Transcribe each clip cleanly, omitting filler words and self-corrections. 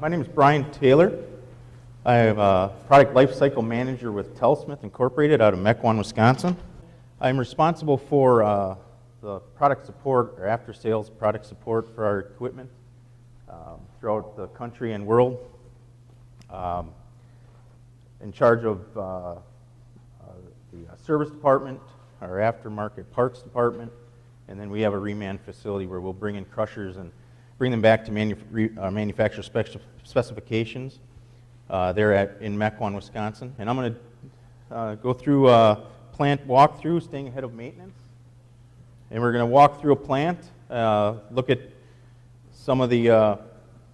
My name is Brian Taylor. I am a product lifecycle manager with Telsmith Incorporated out of Mequon, Wisconsin. I'm responsible for the product support or after-sales product support for our equipment throughout the country and world. In charge of the service department, our aftermarket parts department, and then we have a reman facility where we'll bring in crushers and bring them back to manufacturer specifications. They're in Mequon, Wisconsin. And I'm going to go through a plant walkthrough, staying ahead of maintenance. And we're going to walk through a plant, look at some of the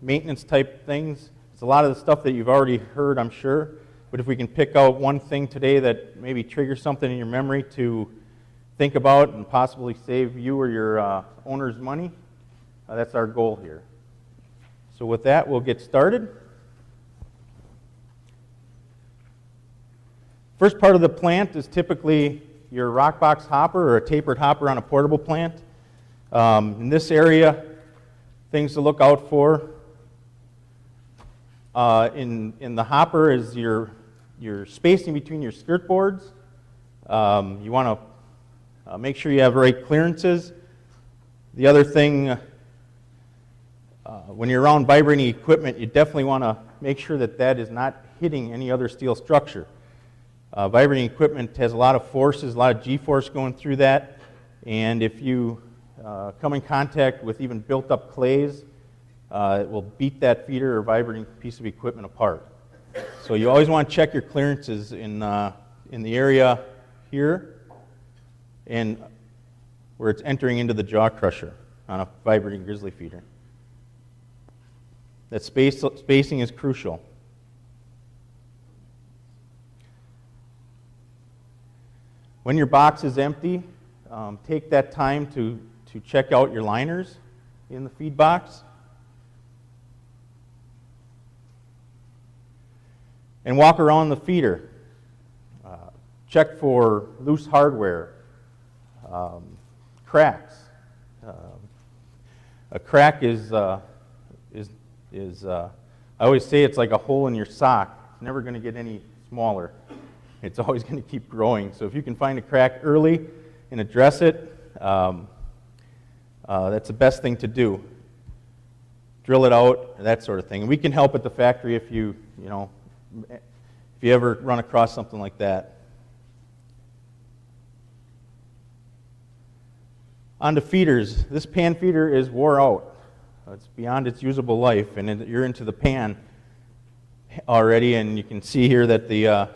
maintenance type things. It's a lot of the stuff that you've already heard, I'm sure. But if we can pick out one thing today that maybe triggers something in your memory to think about and possibly save you or your owner's money, that's our goal here. So with that, we'll get started. First part of the plant is typically your rock box hopper or a tapered hopper on a portable plant. In this area, things to look out for. In the hopper is your spacing between your skirt boards. You want to make sure you have the right clearances. The other thing, when you're around vibrating equipment, you definitely want to make sure that that is not hitting any other steel structure. Vibrating equipment has a lot of forces, a lot of G-force going through that, and if you come in contact with even built-up clays, it will beat that feeder or vibrating piece of equipment apart. So you always want to check your clearances in the area here and where it's entering into the jaw crusher on a vibrating grizzly feeder. That spacing is crucial. When your box is empty, take that time to check out your liners in the feed box. And walk around the feeder. Check for loose hardware, cracks. A crack is I always say it's like a hole in your sock. It's never going to get any smaller. It's always going to keep growing. So if you can find a crack early and address it, that's the best thing to do. Drill it out, that sort of thing. And we can help at the factory if you ever run across something like that. On to feeders. This pan feeder is wore out. It's beyond its usable life, and you're into the pan already, and you can see here that the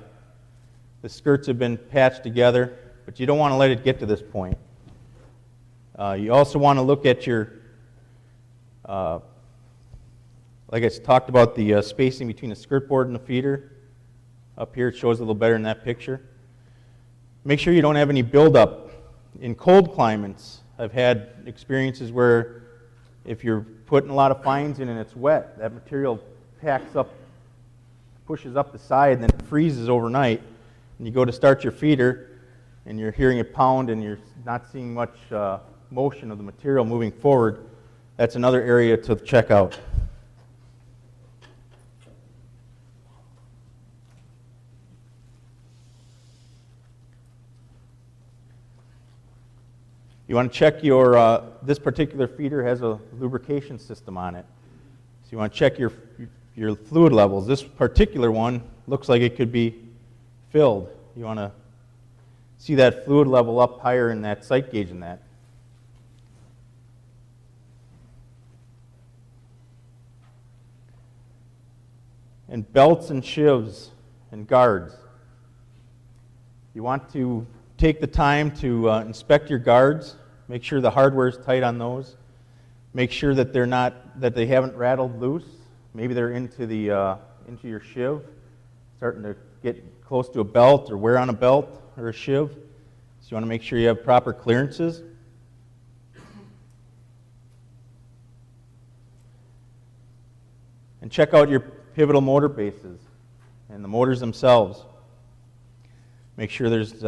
skirts have been patched together, but you don't want to let it get to this point. You also want to look at your, like I talked about, the spacing between the skirt board and the feeder. Up here it shows a little better in that picture. Make sure you don't have any buildup. In cold climates, I've had experiences where if you're putting a lot of fines in and it's wet, that material packs up, pushes up the side, and then it freezes overnight. And you go to start your feeder, and you're hearing it pound, and you're not seeing much motion of the material moving forward. That's another area to check out. You want to check your, this particular feeder has a lubrication system on it. So you want to check your fluid levels. This particular one looks like it could be filled. You want to see that fluid level up higher in that sight gauge in that. And belts and sheaves and guards. You want to take the time to inspect your guards. Make sure the hardware is tight on those. Make sure that they haven't rattled loose. Maybe they're into your sheave, starting to get close to a belt or wear on a belt or a sheave. So you want to make sure you have proper clearances. And check out your pivotal motor bases and the motors themselves. Make sure there's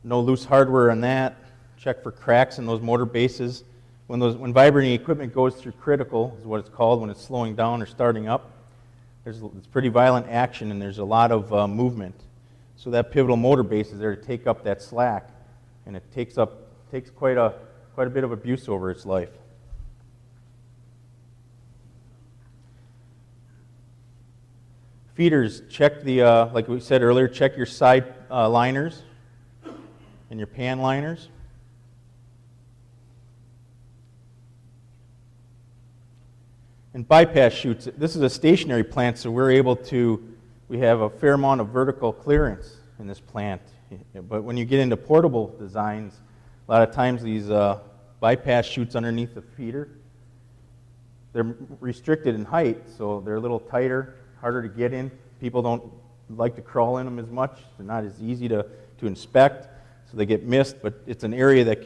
no loose hardware on that. Check for cracks in those motor bases. when vibrating equipment goes through critical, is what it's called, when it's slowing down or starting up, it's pretty violent action and there's a lot of movement. So that pivotal motor base is there to take up that slack, and it takes quite a bit of abuse over its life. Feeders, check the, like we said earlier, check your side liners and your pan liners. And bypass chutes, this is a stationary plant, so we have a fair amount of vertical clearance in this plant. But when you get into portable designs, a lot of times these bypass chutes underneath the feeder, they're restricted in height, so they're a little tighter, harder to get in. People don't like to crawl in them as much. They're not as easy to inspect, so they get missed, but it's an area that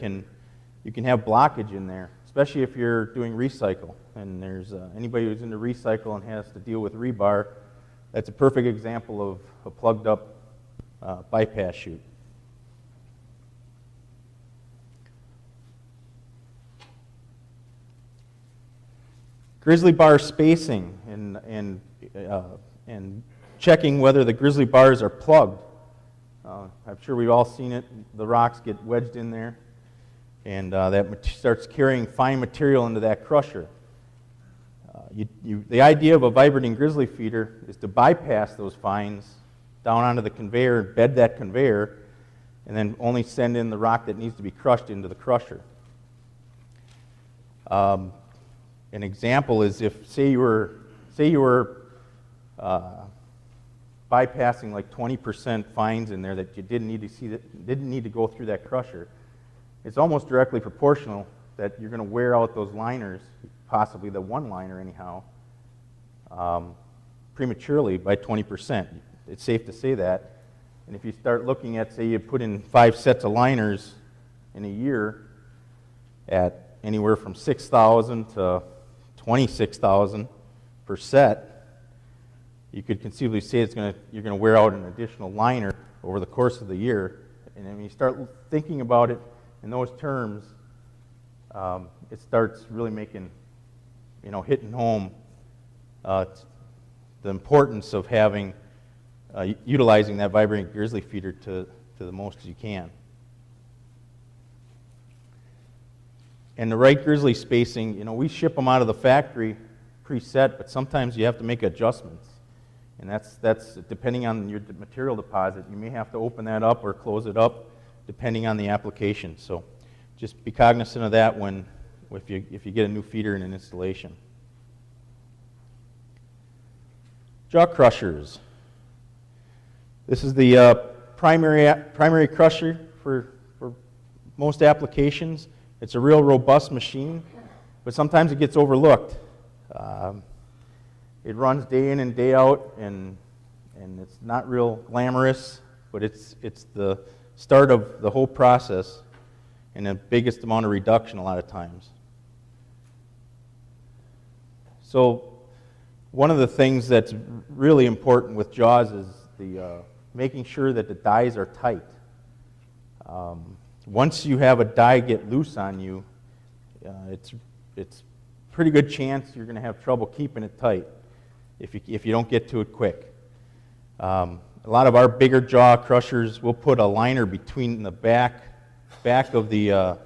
you can have blockage in there, especially if you're doing recycle. And there's anybody who's into recycle and has to deal with rebar, that's a perfect example of a plugged up bypass chute. Grizzly bar spacing and checking whether the grizzly bars are plugged. I'm sure we've all seen it. The rocks get wedged in there, and that starts carrying fine material into that crusher. The idea of a vibrating grizzly feeder is to bypass those fines down onto the conveyor, bed that conveyor, and then only send in the rock that needs to be crushed into the crusher. An example is if, say you were bypassing like 20% fines in there that you didn't need to go through that crusher. It's almost directly proportional that you're going to wear out those liners, possibly the one liner anyhow, prematurely by 20%. It's safe to say that. And if you start looking at, say you put in 5 sets of liners in a year at anywhere from $6,000 to $26,000 per set, you could conceivably say you're going to wear out an additional liner over the course of the year. And when you start thinking about it in those terms, it starts really making, hitting home the importance of having, utilizing that vibrating grizzly feeder to the most as you can. And the right grizzly spacing, we ship them out of the factory preset, but sometimes you have to make adjustments. And that's depending on your material deposit. You may have to open that up or close it up depending on the application. So just be cognizant of that if you get a new feeder in an installation. Jaw crushers. This is the primary crusher for most applications. It's a real robust machine, but sometimes it gets overlooked. It runs day in and day out, and it's not real glamorous, but it's the start of the whole process and the biggest amount of reduction a lot of times. So one of the things that's really important with jaws is the making sure that the dies are tight. Once you have a die get loose on you, it's pretty good chance you're going to have trouble keeping it tight if you don't get to it quick. A lot of our bigger jaw crushers will put a liner between the back of the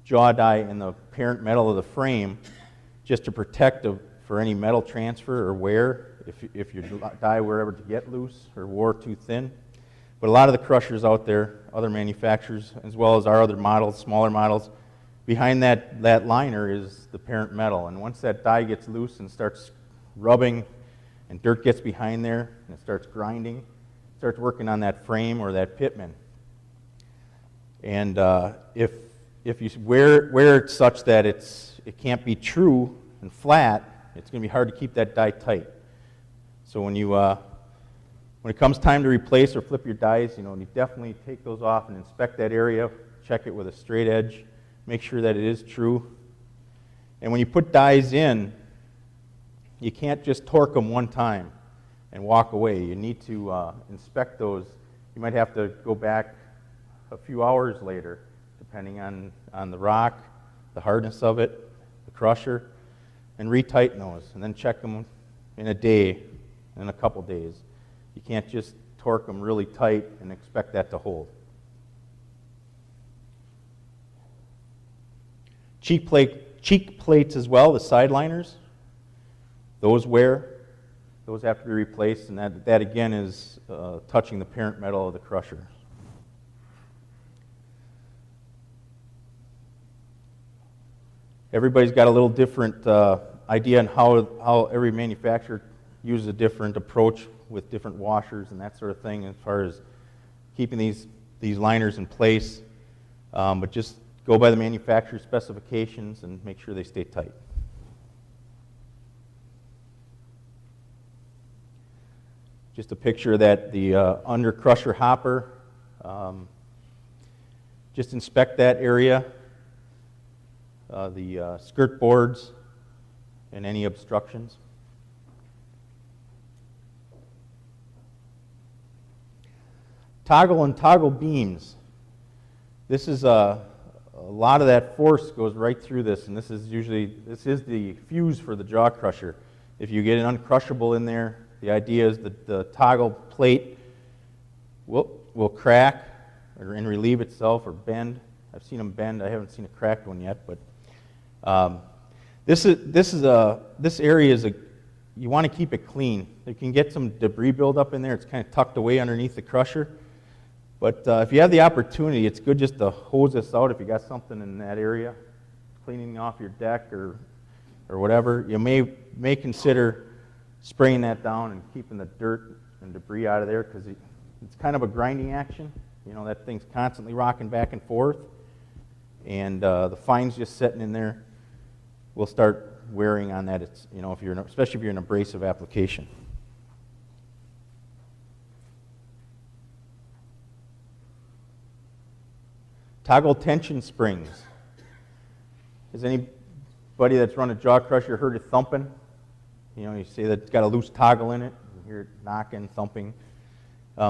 jaw die and the parent metal of the frame, just to protect for any metal transfer or wear if your die were ever to get loose or wore too thin. But a lot of the crushers out there, other manufacturers, as well as our other models, smaller models, behind that liner is the parent metal. And once that die gets loose and starts rubbing and dirt gets behind there and it starts grinding, it starts working on that frame or that pitman. And if you wear it such that it can't be true and flat, it's going to be hard to keep that die tight. So when it comes time to replace or flip your dies, you definitely take those off and inspect that area, check it with a straight edge, make sure that it is true. And when you put dies in, you can't just torque them one time and walk away. You need to inspect those. You might have to go back a few hours later, depending on the rock the hardness of it, the crusher, and retighten those, and then check them in a day, in a couple days. You can't just torque them really tight and expect that to hold. Cheek plates as well, the side liners, those wear. Those have to be replaced, and that again is touching the parent metal of the crusher. Everybody's got a little different idea on how every manufacturer uses a different approach with different washers and that sort of thing as far as keeping these liners in place. But just go by the manufacturer's specifications and make sure they stay tight. Just a picture of that, the under crusher hopper. Just inspect that area, the skirt boards, and any obstructions. Toggle and toggle beams. This is a lot of that force goes right through this, and this is the fuse for the jaw crusher. If you get an uncrushable in there, the idea is that the toggle plate will crack and relieve itself or bend. I've seen them bend. I haven't seen a cracked one yet, but this area is you want to keep it clean. You can get some debris buildup in there. It's kind of tucked away underneath the crusher. But if you have the opportunity, it's good just to hose this out if you got something in that area, cleaning off your deck or whatever. You may consider spraying that down and keeping the dirt and debris out of there, because it's kind of a grinding action. You know, that thing's constantly rocking back and forth, and the fines just sitting in there will start wearing on that. It's, you know, especially if you're in an abrasive application. Toggle tension springs. Has anybody that's run a jaw crusher heard it thumping? You know, you say that it's got a loose toggle in it. You hear it knocking, thumping.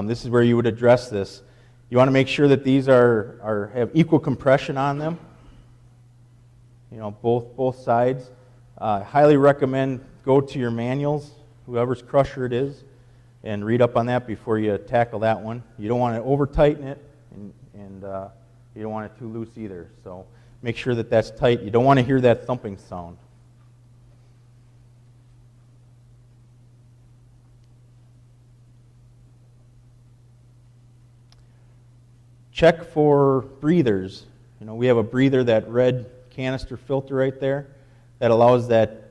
This is where you would address this. You want to make sure that these have equal compression on them. You know, both sides. Highly recommend go to your manuals, whoever's crusher it is, and read up on that before you tackle that one. You don't want to over tighten it, and you don't want it too loose either. So make sure that that's tight. You don't want to hear that thumping sound. Check for breathers. You know, we have a breather, that red canister filter right there, that allows that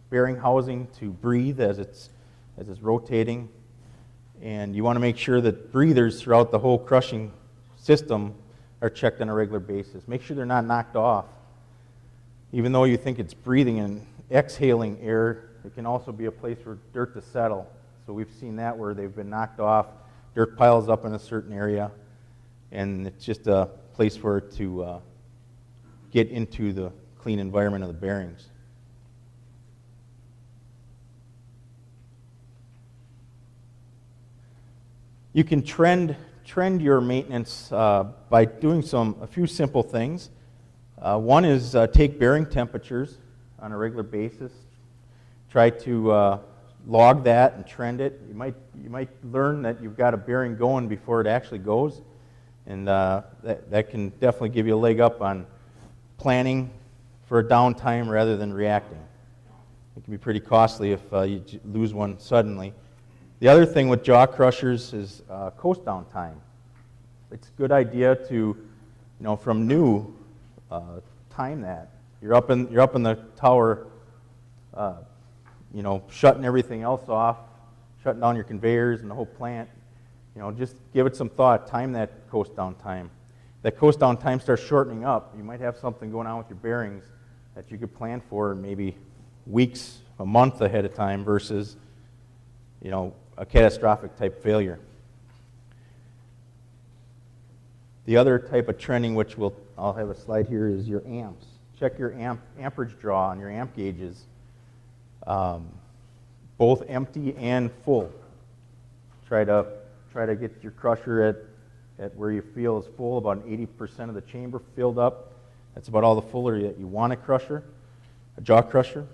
bearing housing to breathe as it's rotating. And you want to make sure that breathers throughout the whole crushing system are checked on a regular basis. Make sure they're not knocked off. Even though you think it's breathing and exhaling air, it can also be a place for dirt to settle. So we've seen that where they've been knocked off, dirt piles up in a certain area, and it's just a place for it to get into the clean environment of the bearings. You can trend your maintenance by doing a few simple things. One is take bearing temperatures on a regular basis. Try to log that and trend it. You might learn that you've got a bearing going before it actually goes, and that can definitely give you a leg up on planning for a downtime rather than reacting. It can be pretty costly if you lose one suddenly. The other thing with jaw crushers is coast down time. It's a good idea to, from new, time that. You're up in the tower, shutting everything else off, shutting down your conveyors and the whole plant. Just give it some thought. Time that coast down time. That coast down time starts shortening up. You might have something going on with your bearings that you could plan for maybe weeks, a month ahead of time versus, a catastrophic type failure. The other type of trending, which I'll have a slide here, is your amps. Check your amperage draw on your amp gauges, both empty and full. Try to get your crusher at where you feel is full, about 80% of the chamber filled up, That's about all the foolery that you want a jaw crusher.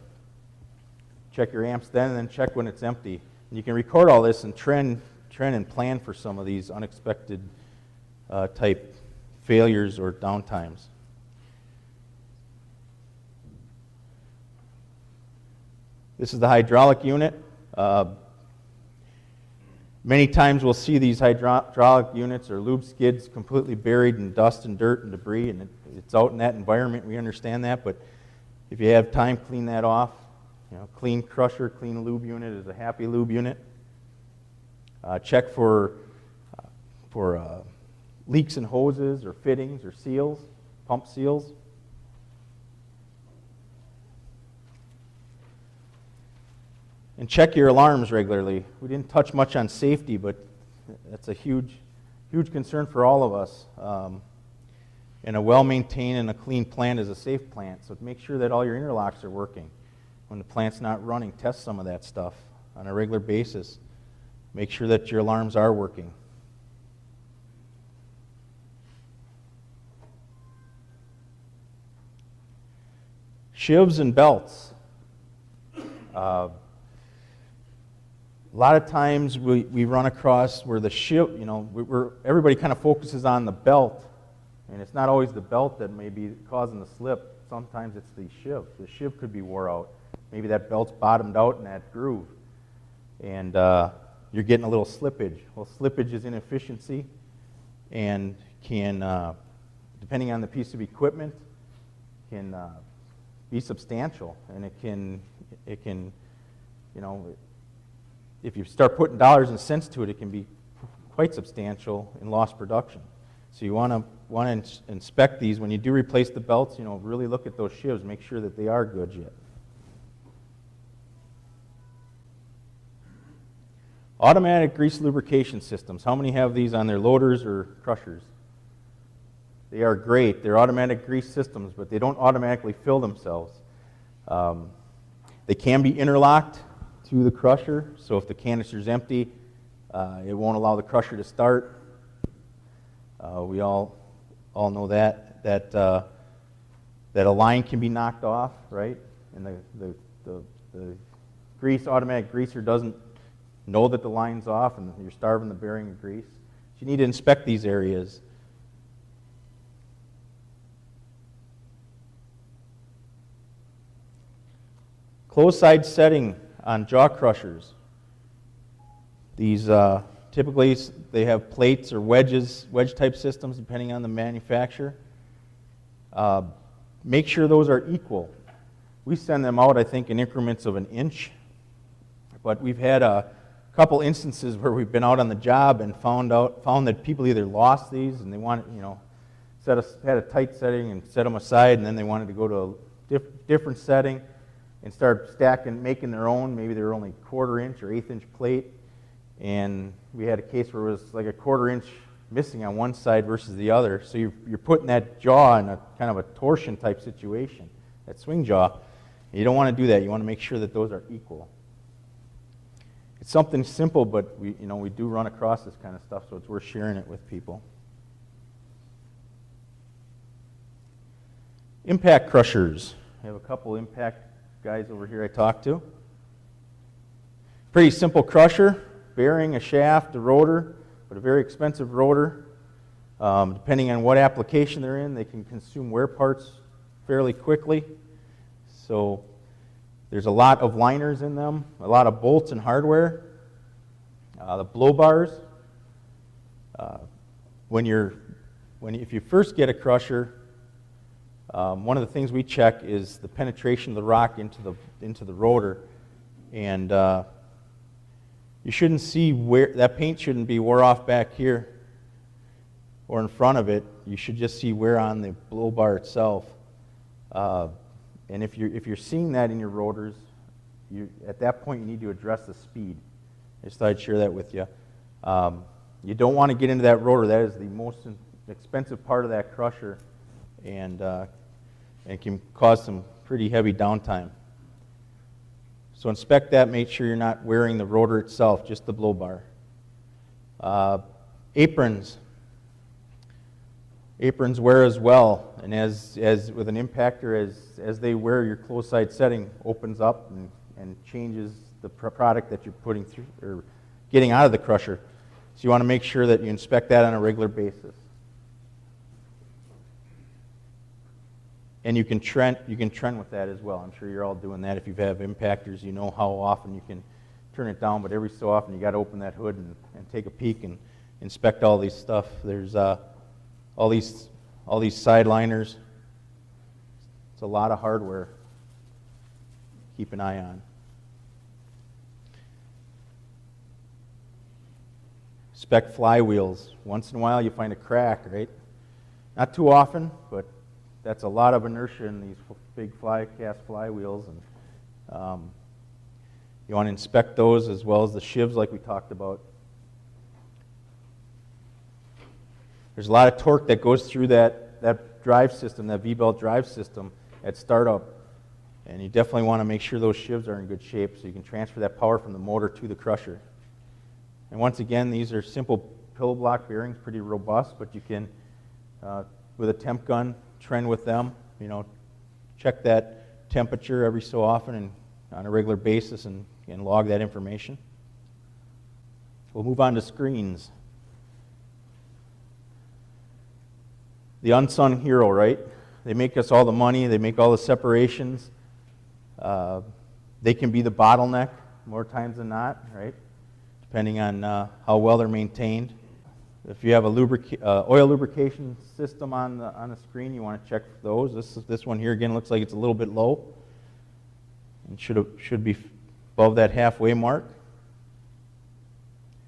Check your amps then, and then check when it's empty. And you can record all this and trend and plan for some of these unexpected type failures or downtimes. This is the hydraulic unit. Many times we'll see these hydraulic units or lube skids completely buried in dust and dirt and debris, and it's out in that environment. We understand that, but if you have time, clean that off. Clean crusher, clean lube unit is a happy lube unit. Check for leaks in hoses or fittings or seals, pump seals. And check your alarms regularly. We didn't touch much on safety, but that's a huge concern for all of us. And a well-maintained and a clean plant is a safe plant, so make sure that all your interlocks are working. When the plant's not running, test some of that stuff on a regular basis. Make sure that your alarms are working. Shivs and belts. A lot of times we run across where the shiv, everybody kind of focuses on the belt, and it's not always the belt that may be causing the slip. Sometimes it's the shiv. The shiv could be wore out. Maybe that belt's bottomed out in that groove, and you're getting a little slippage. Well, slippage is inefficiency, and can, depending on the piece of equipment, can be substantial, and it can, if you start putting dollars and cents to it, it can be quite substantial in lost production. So you want to inspect these when you do replace the belts. Really look at those shivs, make sure that they are good yet. Automatic grease lubrication systems. How many have these on their loaders or crushers? They are great. They're automatic grease systems, but they don't automatically fill themselves. They can be interlocked to the crusher, so if the canister's empty, it won't allow the crusher to start. We all know that a line can be knocked off, right? And the automatic greaser doesn't know that the line's off, and you're starving the bearing of grease. So you need to inspect these areas. Closed side setting on jaw crushers. These typically they have plates or wedge type systems depending on the manufacturer. Make sure those are equal. We send them out, I think, in increments of an inch, but we've had a couple instances where we've been out on the job and found that people either lost these and they wanted, had a tight setting and set them aside, and then they wanted to go to a different setting and start stacking, making their own. Maybe they were only 1/4 inch or 1/8 inch plate, and we had a case where it was like a 1/4 inch missing on one side versus the other. So you're putting that jaw in a kind of a torsion type situation, that swing jaw. You don't want to do that. You want to make sure that those are equal. It's something simple, but we do run across this kind of stuff, so it's worth sharing it with people. Impact crushers. I have a couple impact guys over here I talked to. Pretty simple crusher, bearing, a shaft, a rotor, but a very expensive rotor. Depending on what application they're in, they can consume wear parts fairly quickly. So there's a lot of liners in them, a lot of bolts and hardware. The blow bars. If you first get a crusher, one of the things we check is the penetration of the rock into the rotor, and you shouldn't see that paint shouldn't be wore off back here or in front of it. You should just see wear on the blow bar itself. And if you're seeing that in your rotors, at that point you need to address the speed. I just thought I'd share that with you. You don't want to get into that rotor. That is the most expensive part of that crusher, and it can cause some pretty heavy downtime. So inspect that. Make sure you're not wearing the rotor itself, just the blow bar. Aprons. Aprons wear as well, and as with an impactor, as they wear, your closed side setting opens up and changes the product that you're putting through or getting out of the crusher. So you want to make sure that you inspect that on a regular basis. And you can trend with that as well. I'm sure you're all doing that. If you have impactors, you know how often you can turn it down, but every so often you got to open that hood and take a peek and inspect all these stuff. There's all these side liners. It's a lot of hardware. Keep an eye on. Inspect flywheels. Once in a while you find a crack, right? Not too often, but that's a lot of inertia in these big cast flywheels, and you want to inspect those as well as the shivs like we talked about. There's a lot of torque that goes through that drive system, that V-belt drive system at startup, and you definitely want to make sure those shivs are in good shape so you can transfer that power from the motor to the crusher. And once again, these are simple pillow block bearings, pretty robust, but you can, with a temp gun, trend with them. You know, check that temperature every so often and on a regular basis and log that information. We'll move on to screens. The unsung hero, right? They make us all the money, they make all the separations. They can be the bottleneck more times than not, right? Depending on how well they're maintained. If you have a oil lubrication system on the screen, you want to check those. This one here again looks like it's a little bit low, and should be above that halfway mark.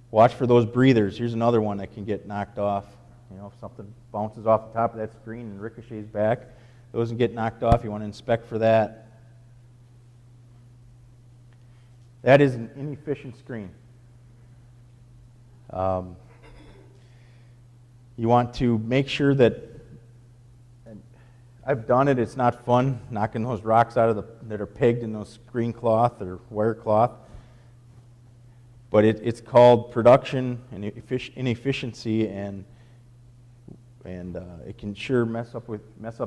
Watch for those breathers. Here's another one that can get knocked off. You know, if something bounces off the top of that screen and ricochets back, those can get knocked off. You want to inspect for that. That is an inefficient screen. You want to make sure that, I've done it, it's not fun knocking those rocks out of that are pegged in those screen cloth or wire cloth, but it's called production and inefficiency, and it can sure mess up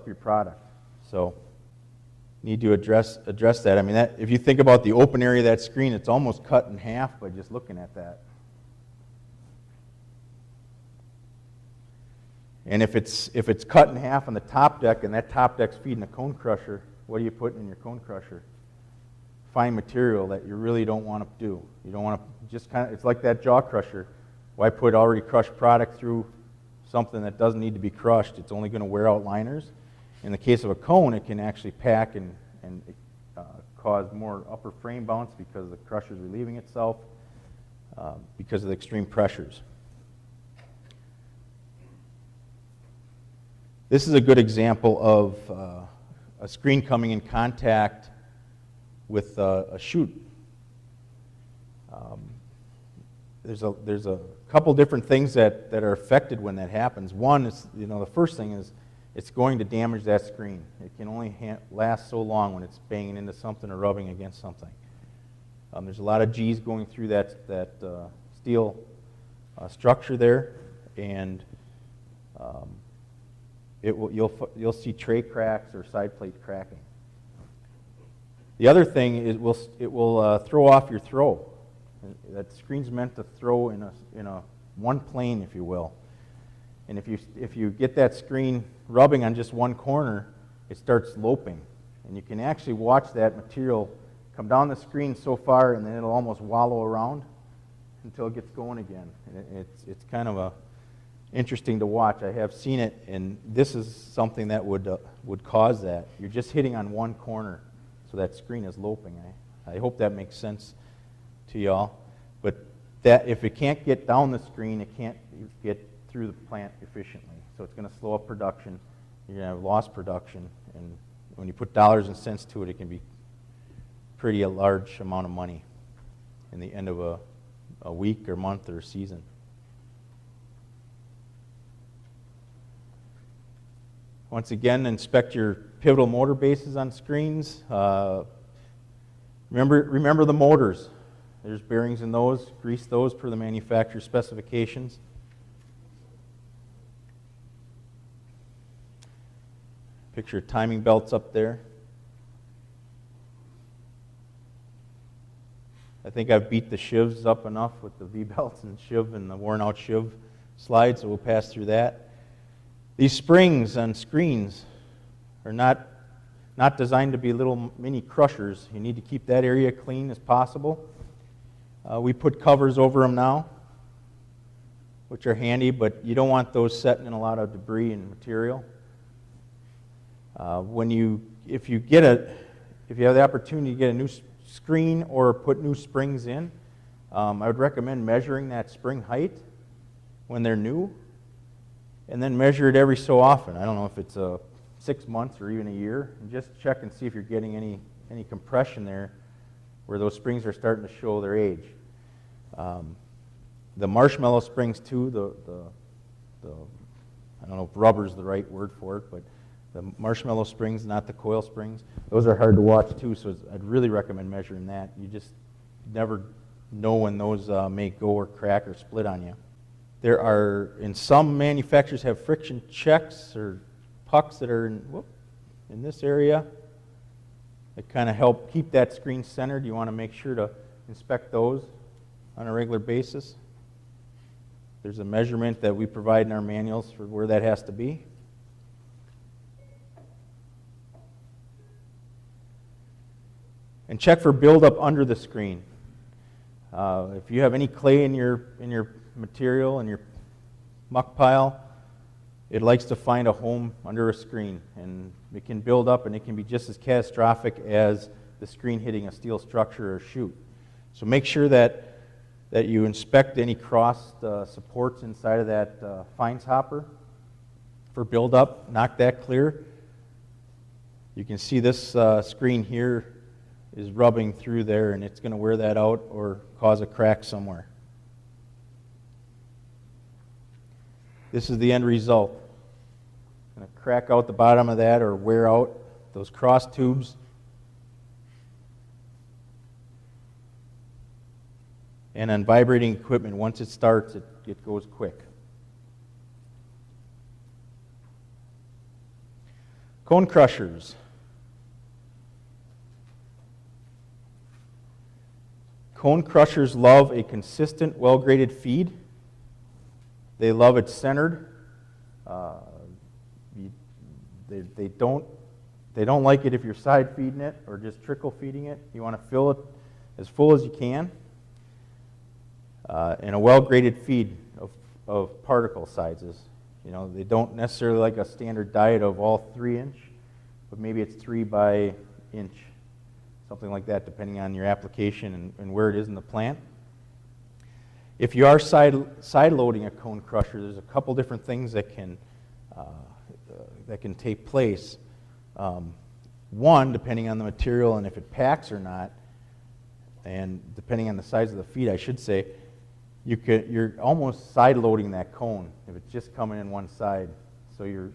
your product. So you need to address that. I mean, if you think about the open area of that screen, it's almost cut in half by just looking at that. And if it's cut in half on the top deck and that top deck's feeding a cone crusher, what are you putting in your cone crusher? Fine material that you really don't want to do. You don't want to just it's like that jaw crusher. Why put already crushed product through something that doesn't need to be crushed? It's only going to wear out liners. In the case of a cone, it can actually pack and cause more upper frame bounce because the crusher is relieving itself because of the extreme pressures. This is a good example of a screen coming in contact with a chute. There's a couple different things that are affected when that happens. One is, the first thing is it's going to damage that screen. It can only last so long when it's banging into something or rubbing against something. There's a lot of G's going through that steel structure there, and you'll see tray cracks or side plate cracking. The other thing is it will throw off your throw. That screen's meant to throw in a one plane, if you will. And if you get that screen rubbing on just one corner, it starts loping, and you can actually watch that material come down the screen so far, and then it'll almost wallow around until it gets going again. And it's kind of interesting to watch. I have seen it, and this is something that would cause that. You're just hitting on one corner, so that screen is loping. I hope that makes sense to y'all. But that if it can't get down the screen, it can't get through the plant efficiently. So it's going to slow up production. You're going to have lost production, and when you put dollars and cents to it, it can be pretty a large amount of money in the end of a week or month or season. Once again, inspect your pivotal motor bases on screens. Remember the motors. There's bearings in those. Grease those per the manufacturer's specifications. Picture of timing belts up there. I think I've beat the shivs up enough with the V-belts and shiv and the worn-out shiv slide, so we'll pass through that. These springs on screens are not designed to be little mini crushers. You need to keep that area clean as possible. We put covers over them now, which are handy, but you don't want those setting in a lot of debris and material. If you have the opportunity to get a new screen or put new springs in, I would recommend measuring that spring height when they're new, and then measure it every so often. I don't know if it's 6 months or even a year, and just check and see if you're getting any compression there where those springs are starting to show their age. The marshmallow springs too, I don't know if rubber is the right word for it, but the marshmallow springs, not the coil springs, those are hard to watch too, so I'd really recommend measuring that. You just never know when those may go or crack or split on you. There are, in some manufacturers have friction checks or pucks that are in this area that kind of help keep that screen centered. You want to make sure to inspect those on a regular basis. There's a measurement that we provide in our manuals for where that has to be. And check for buildup under the screen. If you have any clay in your material, in your muck pile, it likes to find a home under a screen, and it can build up, and it can be just as catastrophic as the screen hitting a steel structure or chute. So make sure that you inspect any crossed supports inside of that fines hopper for buildup. Knock that clear. You can see this screen here is rubbing through there, and it's going to wear that out or cause a crack somewhere. This is the end result. Going to crack out the bottom of that or wear out those cross tubes. And on vibrating equipment, once it starts, it goes quick. Cone crushers. Cone crushers love a consistent, well-graded feed. They love it centered. They don't like it if you're side feeding it or just trickle feeding it. You want to fill it as full as you can. And a well-graded feed of particle sizes. You know, they don't necessarily like a standard diet of all 3-inch, but maybe it's 3 by inch, something like that, depending on your application and where it is in the plant. If you are side loading a cone crusher, there's a couple different things that can take place. One, depending on the material and if it packs or not, and depending on the size of the feed, I should say, you're almost side loading that cone if it's just coming in one side. So you're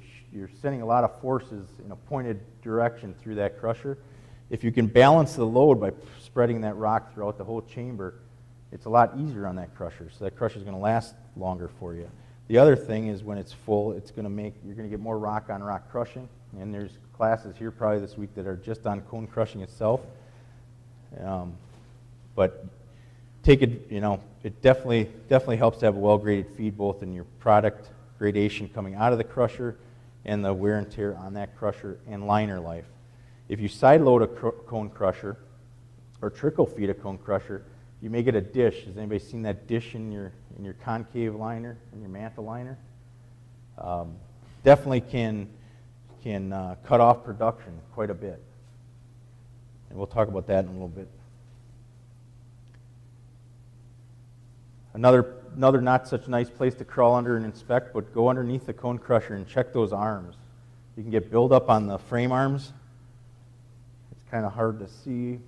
sending a lot of forces in a pointed direction through that crusher. If you can balance the load by spreading that rock throughout the whole chamber, it's a lot easier on that crusher. So that crusher is going to last longer for you. The other thing is when it's full, you're going to get more rock on rock crushing. And there's classes here probably this week that are just on cone crushing itself. But take it, it definitely helps to have a well-graded feed, both in your product gradation coming out of the crusher and the wear and tear on that crusher and liner life. If you side load a cone crusher or trickle feed a cone crusher, you may get a dish. Has anybody seen that dish in your concave liner, in your mantle liner? Definitely can cut off production quite a bit. And we'll talk about that in a little bit. Another not such nice place to crawl under and inspect, but go underneath the cone crusher and check those arms. You can get buildup on the frame arms. It's kind of hard to see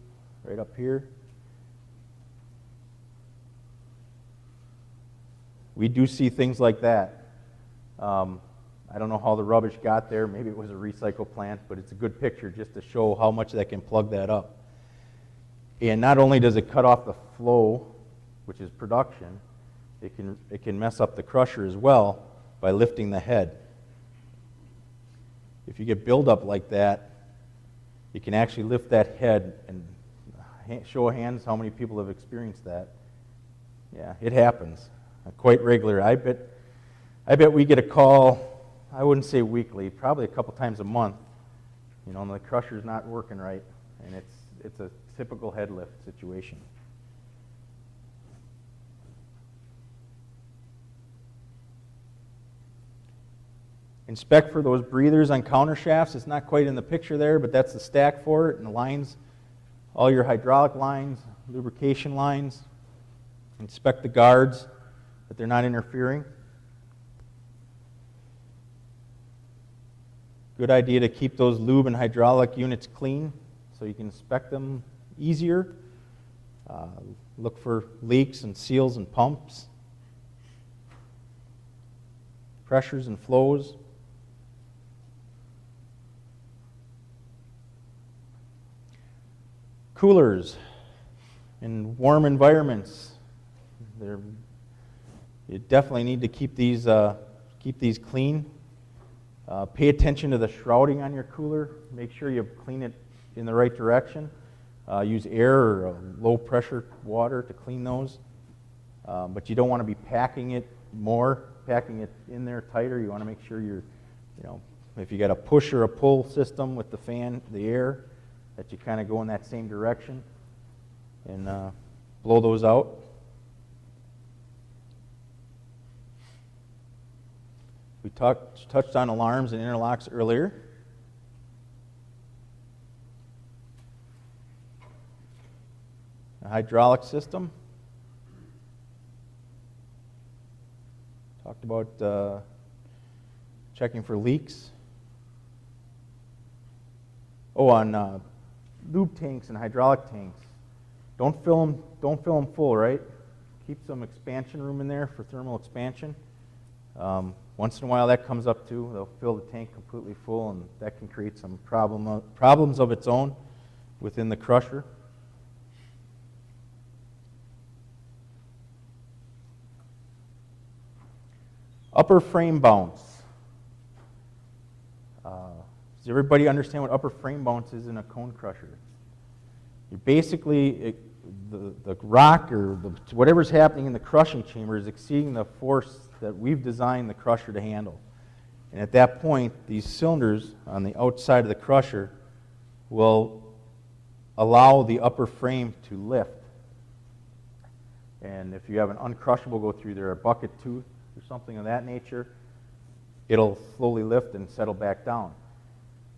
right up here. We do see things like that. I don't know how the rubbish got there. Maybe it was a recycle plant, but it's a good picture just to show how much that can plug that up. And not only does it cut off the flow, which is production, it can mess up the crusher as well by lifting the head. if you get buildup like that, you can actually lift that head and show of hands how many people have experienced that. Yeah, it happens quite regular. I bet we get a call, I wouldn't say weekly, probably a couple times a month, and the crusher's not working right, and it's a typical head lift situation. Inspect for those breathers on counter shafts. It's not quite in the picture there, but that's the stack for it, and the lines, all your hydraulic lines, lubrication lines. Inspect the guards, that they're not interfering. Good idea to keep those lube and hydraulic units clean so you can inspect them easier. Look for leaks and seals and pumps, pressures and flows. Coolers in warm environments. You definitely need to keep these clean. Pay attention to the shrouding on your cooler. Make sure you clean it in the right direction. Use air or low pressure water to clean those. But you don't want to be packing it in there tighter. You want to make sure if you got a push or a pull system with the fan, the air, that you kind of go in that same direction and blow those out. We touched on alarms and interlocks earlier. A hydraulic system. Talked about checking for leaks. On lube tanks and hydraulic tanks. Don't fill them full, right? Keep some expansion room in there for thermal expansion. Once in a while that comes up too. They'll fill the tank completely full, and that can create some problems of its own within the crusher. Upper frame bounce. Does everybody understand what upper frame bounce is in a cone crusher? You're basically, the rock or whatever's happening in the crushing chamber is exceeding the force that we've designed the crusher to handle. And at that point, these cylinders on the outside of the crusher will allow the upper frame to lift. And if you have an uncrushable go through there, a bucket tooth or something of that nature, it'll slowly lift and settle back down.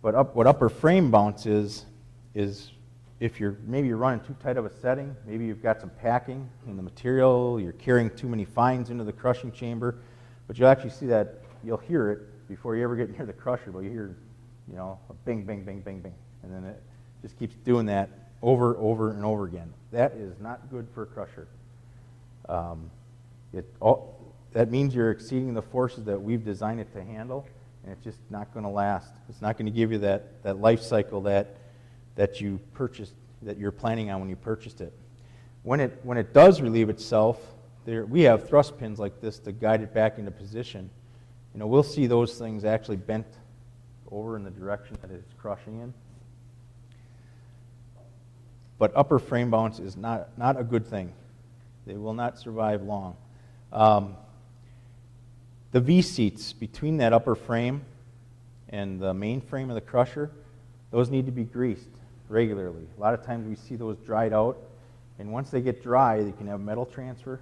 But what upper frame bounce is if maybe you're running too tight of a setting, maybe you've got some packing in the material, you're carrying too many fines into the crushing chamber, but you'll actually see that, you'll hear it before you ever get near the crusher, but you hear, a bing, bing, bing, bing, bing, and then it just keeps doing that over and over again. That is not good for a crusher. That means you're exceeding the forces that we've designed it to handle, and it's just not going to last. It's not going to give you that life cycle that you purchased, that you're planning on when you purchased it. When it does relieve itself, we have thrust pins like this to guide it back into position. We'll see those things actually bent over in the direction that it's crushing in. But upper frame bounce is not a good thing. They will not survive long. The V-seats between that upper frame and the main frame of the crusher, those need to be greased regularly. A lot of times we see those dried out, and once they get dry, they can have metal transfer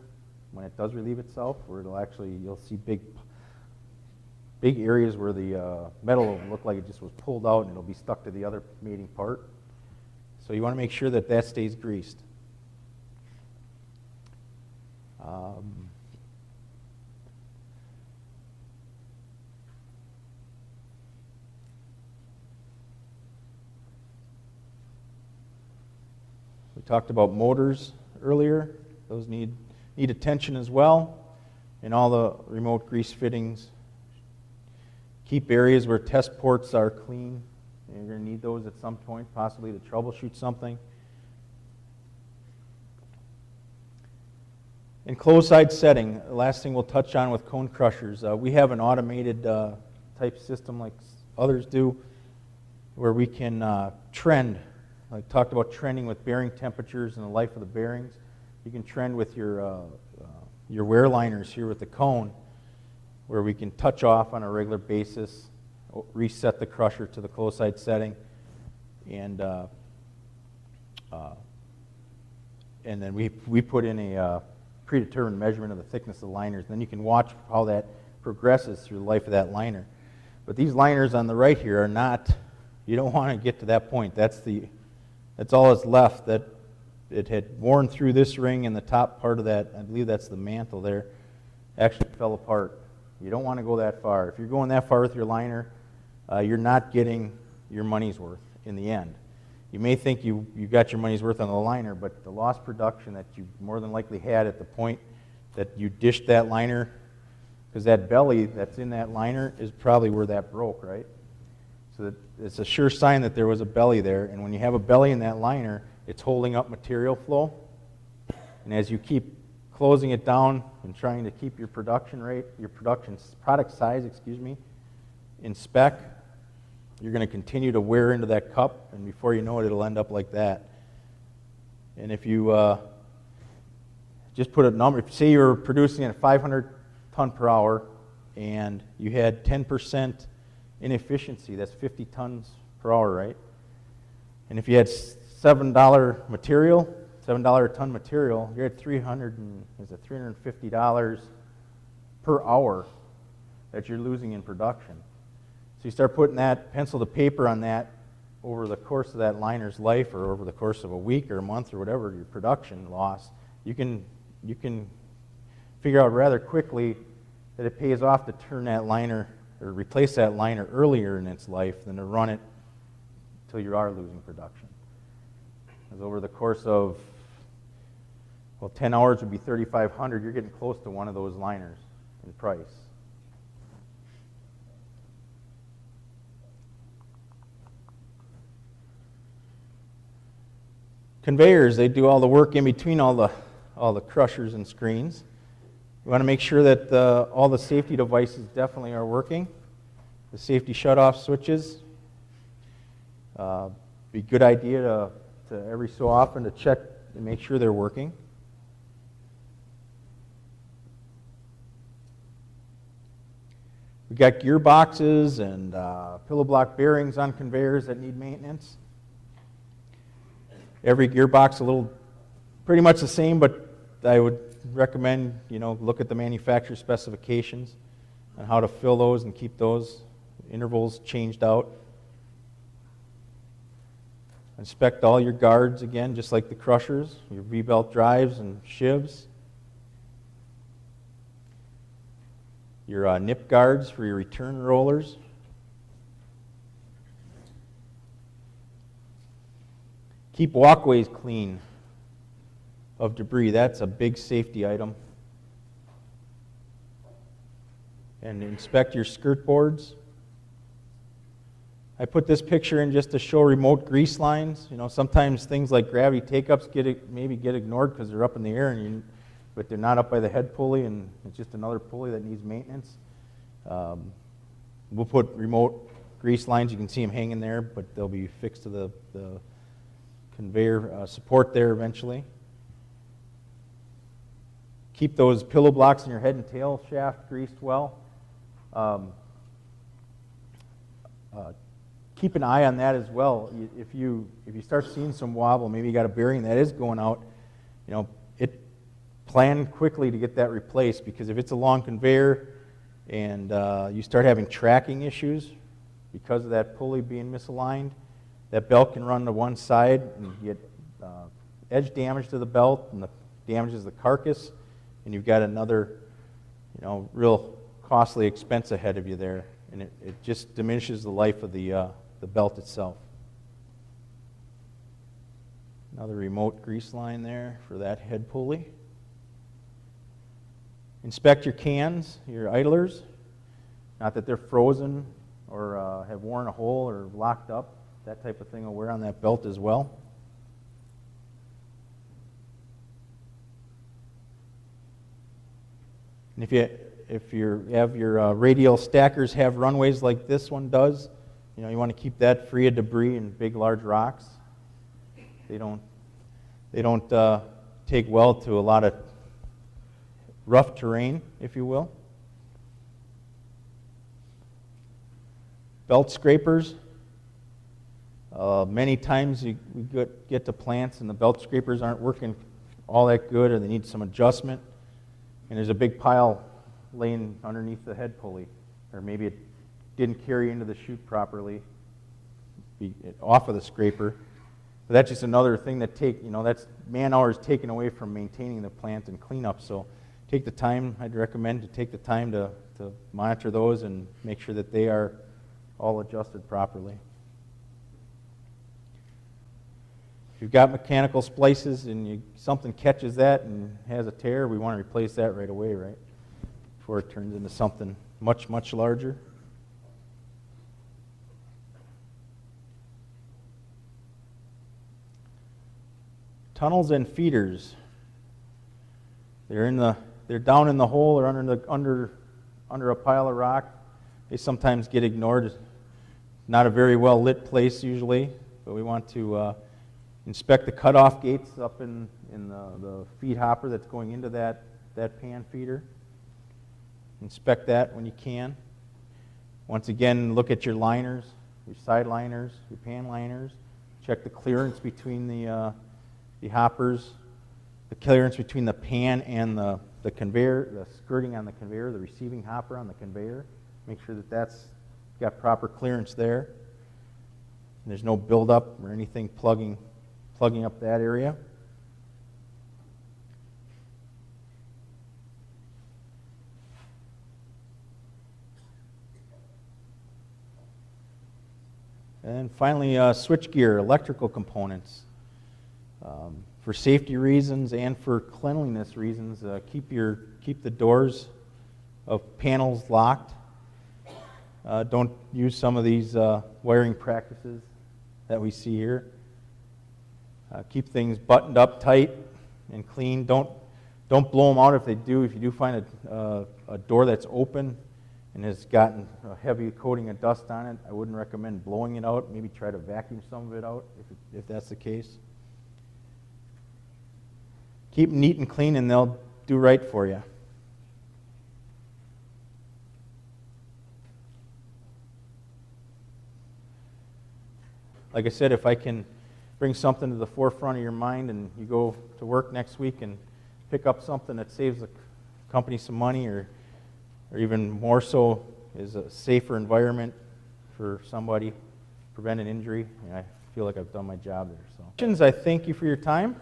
when it does relieve itself, where you'll see big areas where the metal will look like it just was pulled out and it'll be stuck to the other mating part. So you want to make sure that stays greased. We talked about motors earlier. Those need attention as well. And all the remote grease fittings. Keep areas where test ports are clean. You're going to need those at some point, possibly to troubleshoot something. In closed-side setting, the last thing we'll touch on with cone crushers, we have an automated type system like others do, where we can trend. I talked about trending with bearing temperatures and the life of the bearings. You can trend with your wear liners here with the cone, where we can touch off on a regular basis, reset the crusher to the close side setting, and then we put in a predetermined measurement of the thickness of the liners. And then you can watch how that progresses through the life of that liner. But these liners on the right here are not, you don't want to get to that point. That's all that's left. That it had worn through this ring, and the top part of that, I believe that's the mantle there, actually fell apart. You don't want to go that far. If you're going that far with your liner, you're not getting your money's worth in the end. You may think you got your money's worth on the liner, but the lost production that you more than likely had at the point that you dished that liner, because that belly that's in that liner is probably where that broke, right? So it's a sure sign that there was a belly there, and when you have a belly in that liner, it's holding up material flow, and as you keep closing it down and trying to keep your production rate, your product size, in spec, you're going to continue to wear into that cup, and before you know it, it'll end up like that. And if you just put a number, if say you were producing at 500 ton per hour and you had 10% inefficiency, that's 50 tons per hour, right? And if you had $7 material, $7 a ton material, you're at $350 per hour that you're losing in production. So you start putting that pencil to paper on that over the course of that liner's life, or over the course of a week or a month or whatever your production loss, you can figure out rather quickly that it pays off to turn that liner or replace that liner earlier in its life than to run it until you are losing production. Because over the course of, 10 hours would be 3,500, you're getting close to one of those liners in price. Conveyors, they do all the work in between all the crushers and screens. You want to make sure that all the safety devices definitely are working. The safety shutoff switches. Be a good idea to every so often to check and make sure they're working. We've got gearboxes and pillow block bearings on conveyors that need maintenance. Every gearbox a little, pretty much the same, but I would recommend, look at the manufacturer specifications on how to fill those and keep those intervals changed out. Inspect all your guards again, just like the crushers, your V-belt drives and shivs. Your nip guards for your return rollers. Keep walkways clean of debris. That's a big safety item. And inspect your skirt boards. I put this picture in just to show remote grease lines. Sometimes things like gravity take-ups maybe get ignored because they're up in the air, but they're not up by the head pulley, and it's just another pulley that needs maintenance. We'll put remote grease lines. You can see them hanging there, but they'll be fixed to the conveyor support there eventually. Keep those pillow blocks in your head and tail shaft greased well. Keep an eye on that as well. If you start seeing some wobble, maybe you got a bearing that is going out, plan quickly to get that replaced, because if it's a long conveyor and you start having tracking issues because of that pulley being misaligned, that belt can run to one side and you get edge damage to the belt, and the damages the carcass, and you've got another real costly expense ahead of you there, and it just diminishes the life of the belt itself. Another remote grease line there for that head pulley. Inspect your cans, your idlers. Not that they're frozen or have worn a hole or locked up. That type of thing will wear on that belt as well. And if you have your radial stackers have runways like this one does, You want to keep that free of debris and big, large rocks. They don't take well to a lot of rough terrain, if you will. Belt scrapers. Many times we get to plants and the belt scrapers aren't working all that good, or they need some adjustment, and there's a big pile laying underneath the head pulley, or maybe it didn't carry into the chute properly off of the scraper. But that's just another thing that that's man hours taken away from maintaining the plant and cleanup. So take the time. I'd recommend to take the time to monitor those and make sure that they are all adjusted properly. If you've got mechanical splices and something catches that and has a tear, we want to replace that right away, right? Before it turns into something much, much larger. Tunnels and feeders. They're down in the hole or under a pile of rock. They sometimes get ignored. Not a very well lit place usually, but we want to inspect the cutoff gates up in the feed hopper that's going into that pan feeder. Inspect that when you can. Once again, look at your liners, your side liners, your pan liners. Check the clearance between the hoppers, the clearance between the pan and the conveyor, the skirting on the conveyor, the receiving hopper on the conveyor. Make sure that that's got proper clearance there. And there's no buildup or anything plugging up that area. And finally, switchgear, electrical components. For safety reasons and for cleanliness reasons, keep the doors of panels locked. Don't use some of these wiring practices that we see here. Keep things buttoned up tight and clean. Don't blow them out if you do find a door that's open and has gotten a heavy coating of dust on it. I wouldn't recommend blowing it out. Maybe try to vacuum some of it out if that's the case. Keep them neat and clean and they'll do right for you. Like I said, if I can bring something to the forefront of your mind and you go to work next week and pick up something that saves the company some money or even more so is a safer environment for somebody, prevent an injury, I feel like I've done my job there. So, I thank you for your time.